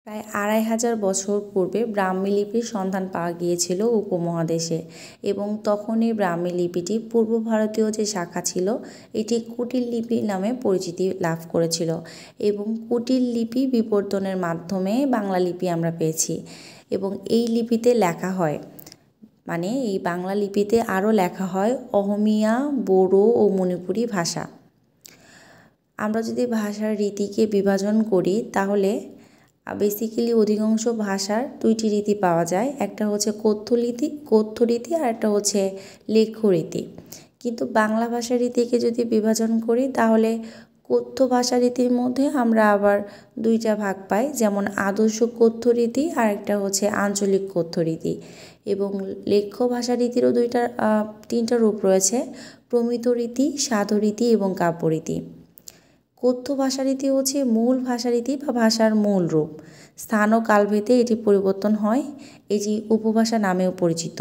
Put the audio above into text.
প্রায় ২৫০০ বছর পূর্বে ব্রাহ্মী লিপির সন্ধান পাওয়া গিয়েছিল উপমহাদেশে এবং তখন এই ব্রাহ্মী লিপিটি পূর্ব ভারতীয় যে শাখা ছিল এটি কুটিল লিপি নামে পরিচিতি লাভ করেছিল এবং কুটিল লিপি বিবর্তনের মাধ্যমে বাংলা লিপি আমরা পেয়েছি এবং এই লিপিতে লেখা হয়, মানে এই বাংলা লিপিতে আরও লেখা হয় অহমিয়া, বোড়ো ও মণিপুরি ভাষা। আমরা যদি ভাষার রীতিকে বিভাজন করি তাহলে বেসিক্যালি অধিকাংশ ভাষার দুইটি রীতি পাওয়া যায়, একটা হচ্ছে কথ্য রীতি আর একটা হচ্ছে লেখ্য রীতি। কিন্তু বাংলা ভাষার রীতিকে যদি বিভাজন করি তাহলে কথ্য ভাষা রীতির মধ্যে আমরা আবার দুইটা ভাগ পাই, যেমন আদর্শ কথ্য রীতি আর একটা হচ্ছে আঞ্চলিক কথ্য রীতি। এবং লেখ্য ভাষা রীতিরও তিনটা রূপ রয়েছে, প্রমিত রীতি, সাধু রীতি এবং কাব্যরীতি। কথ্য ভাষারীতি হচ্ছে মূল ভাষারীতি বা ভাষার মূল রূপ। স্থান ও কালভেদে এটি পরিবর্তন হয়, এটি উপভাষা নামেও পরিচিত।